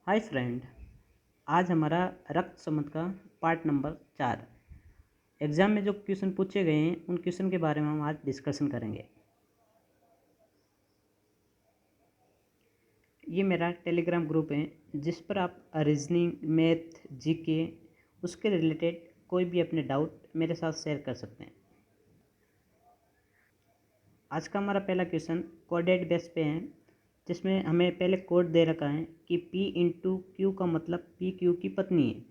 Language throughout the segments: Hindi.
हाय फ्रेंड, आज हमारा रक्त संबंध का पार्ट नंबर 4 एग्ज़ाम में जो क्वेश्चन पूछे गए हैं उन क्वेश्चन के बारे में हम आज डिस्कशन करेंगे। ये मेरा टेलीग्राम ग्रुप है जिस पर आप रीजनिंग, मैथ, जीके उसके रिलेटेड कोई भी अपने डाउट मेरे साथ शेयर कर सकते हैं। आज का हमारा पहला क्वेश्चन कोडेड बेस पे है, जिसमें हमें पहले कोड दे रखा है कि P इंटू क्यू का मतलब P क्यू की पत्नी है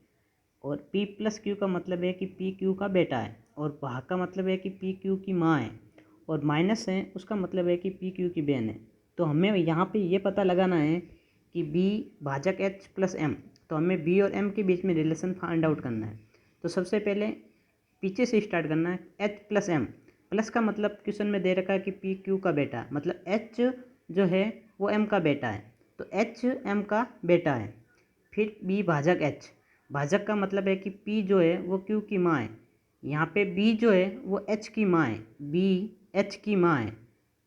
और P प्लस क्यू का मतलब है कि P क्यू का बेटा है और भाग का मतलब है कि P क्यू की माँ है और माइनस है उसका मतलब है कि P क्यू की बहन है। तो हमें यहाँ पे ये पता लगाना है कि B भाजक H प्लस M, तो हमें B और M के बीच में रिलेशन फाइंड आउट करना है। तो सबसे पहले पीछे से स्टार्ट करना है। H प्लस M, प्लस का मतलब क्वेश्चन में दे रखा है कि P क्यू का बेटा, मतलब H जो है वो M का बेटा है, तो H M का बेटा है। फिर B भाजक H, भाजक का मतलब है कि P जो है वो Q की माँ है, यहाँ पे B जो है वो H की माँ है, B H की माँ है।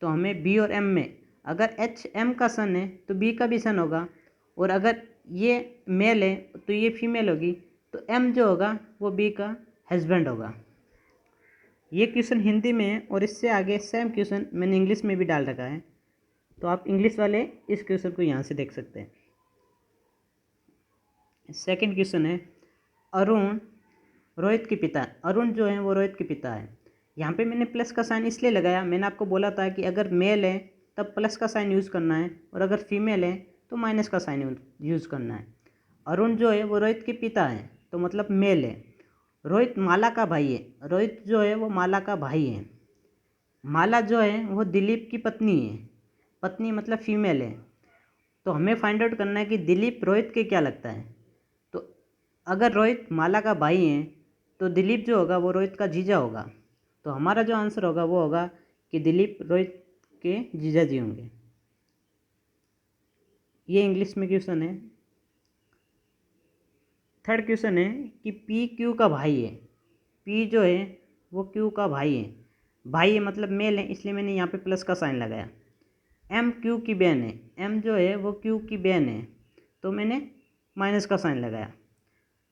तो हमें B और M में अगर H M का सन है तो B का भी सन होगा, और अगर ये मेल है तो ये फीमेल होगी, तो M जो होगा वो B का हस्बैंड होगा। ये क्वेश्चन हिंदी में है और इससे आगे सेम क्वेश्चन मैंने इंग्लिश में भी डाल रखा है, तो आप इंग्लिश वाले इस क्वेश्चन को यहाँ से देख सकते हैं। सेकंड क्वेश्चन है अरुण रोहित के पिता। अरुण जो है वो रोहित के पिता है। यहाँ पे मैंने प्लस का साइन इसलिए लगाया, मैंने आपको बोला था कि अगर मेल है तब प्लस का साइन यूज़ करना है और अगर फीमेल है तो माइनस का साइन यूज़ करना है। अरुण जो है वो रोहित के पिता है तो मतलब मेल है। रोहित माला का भाई है, रोहित जो है वो माला का भाई है। माला जो है वो दिलीप की पत्नी है, पत्नी मतलब फीमेल है। तो हमें फाइंड आउट करना है कि दिलीप रोहित के क्या लगता है। तो अगर रोहित माला का भाई है तो दिलीप जो होगा वो रोहित का जीजा होगा। तो हमारा जो आंसर होगा वो होगा कि दिलीप रोहित के जीजा जी होंगे। ये इंग्लिश में क्वेश्चन है। थर्ड क्वेश्चन है कि पी क्यू का भाई है। पी जो है वो क्यू का भाई है, भाई है मतलब मेल है, इसलिए मैंने यहाँ पे प्लस का साइन लगाया। एम क्यू की बहन है, एम जो है वो क्यू की बहन है, तो मैंने माइनस का साइन लगाया।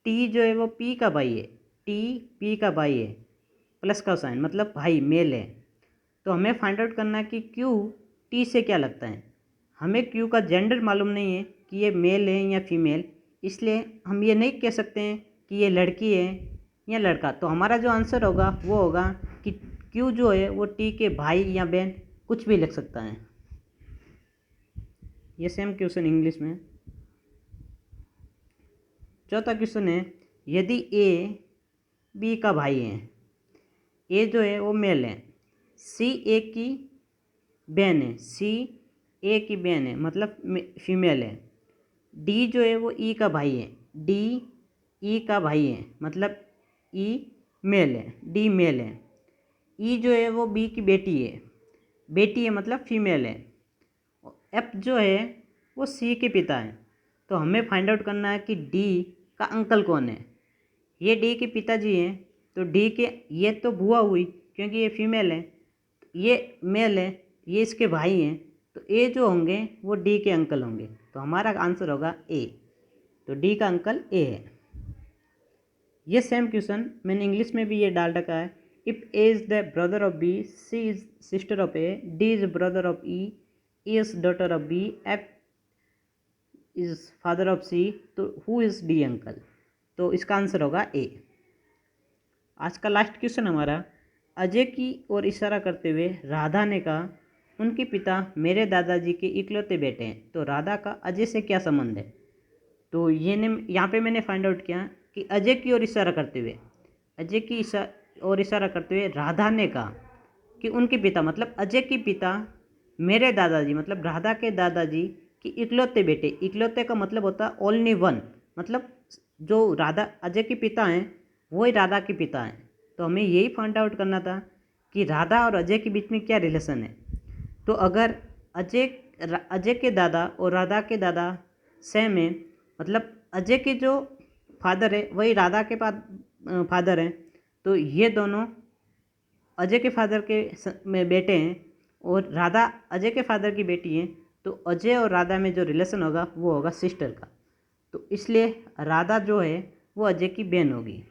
टी जो है वो पी का भाई है, टी पी का भाई है, प्लस का साइन मतलब भाई मेल है। तो हमें फाइंड आउट करना है कि क्यू टी से क्या लगता है। हमें क्यू का जेंडर मालूम नहीं है कि ये मेल है या फीमेल, इसलिए हम ये नहीं कह सकते हैं कि ये लड़की है या लड़का। तो हमारा जो आंसर होगा वो होगा कि क्यू जो है वो टी के भाई या बहन कुछ भी लग सकता है। ये सेम क्वेश्चन इंग्लिश में। चौथा क्वेश्चन है यदि ए बी का भाई है, ए जो है वो मेल है, सी ए की बहन है, सी ए की बहन है मतलब फीमेल है, डी जो है वो ई का भाई है, डी ई का भाई है मतलब ई मेल है, डी मेल है, ई जो है वो बी की बेटी है, बेटी है मतलब फीमेल है, एफ जो है वो सी के पिता है। तो हमें फाइंड आउट करना है कि डी का अंकल कौन है। ये डी के पिताजी हैं, तो डी के ये तो बुआ हुई क्योंकि ये फीमेल है, ये मेल है, ये इसके भाई हैं, तो ए जो होंगे वो डी के अंकल होंगे। तो हमारा आंसर होगा ए, तो डी का अंकल ए है। ये सेम क्वेश्चन मैंने इंग्लिश में भी ये डाल रखा है। If A is the brother of B, C is sister of A, D is brother of E is daughter of B, F is father of C, तो हु इज़ डी अंकल। तो इसका आंसर होगा ए। आज का लास्ट क्वेश्चन हमारा, अजय की ओर इशारा करते हुए राधा ने कहा उनके पिता मेरे दादाजी के इकलौते बेटे हैं, तो राधा का अजय से क्या संबंध है। तो ये ने यहाँ पे मैंने फाइंड आउट किया कि अजय की ओर इशारा करते हुए, अजय की ओर इशारा करते हुए राधा ने कहा कि उनके पिता मतलब अजय के पिता मेरे दादाजी मतलब राधा के दादाजी के इकलौते बेटे, इकलौते का मतलब होता है ओनली वन, मतलब जो राधा अजय के पिता हैं वही राधा के पिता हैं। तो हमें यही फाइंड आउट करना था कि राधा और अजय के बीच में क्या रिलेशन है। तो अगर अजय के दादा और राधा के दादा सेम है, मतलब अजय के जो फादर है वही राधा के फादर हैं, तो ये दोनों अजय के फादर के में बेटे हैं और राधा अजय के फादर की बेटी हैं, तो अजय और राधा में जो रिलेशन होगा वो होगा सिस्टर का। तो इसलिए राधा जो है वो अजय की बहन होगी।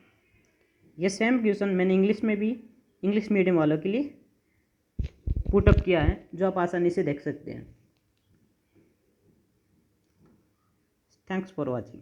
ये सेम क्वेश्चन मैंने इंग्लिश में भी इंग्लिश मीडियम वालों के लिए पुटअप किया है, जो आप आसानी से देख सकते हैं। Thanks for watching.